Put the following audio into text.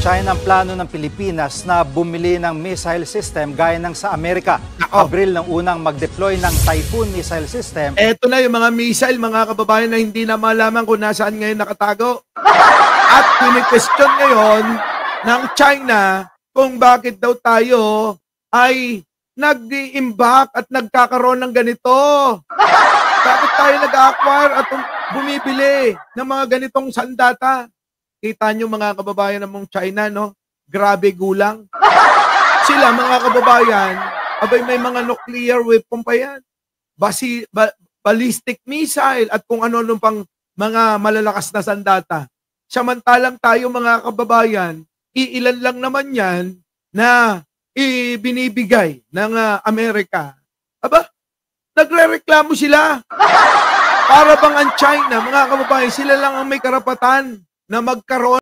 China ang plano ng Pilipinas na bumili ng missile system gaya ng sa Amerika. Nako. Abril ng unang mag-deploy ng Typhoon missile system. Eto na yung mga missile, mga kababayan, na hindi na malaman kung nasaan ngayon nakatago. At kini-question ngayon ng China kung bakit daw tayo ay nag-iimbak at nagkakaroon ng ganito. Bakit tayo nag-acquire at bumibili ng mga ganitong sandata? Kita nyo mga kababayan ng China, no? Grabe gulang. Sila mga kababayan, abay may mga nuclear weapon pa yan. Ballistic missile at kung ano-ano pang mga malalakas na sandata. Samantalang tayo mga kababayan, iilan lang naman yan na ibinibigay ng Amerika. Aba, nagre-reklamo sila. Para bang ang China, mga kababayan, sila lang ang may karapatan na magkaroon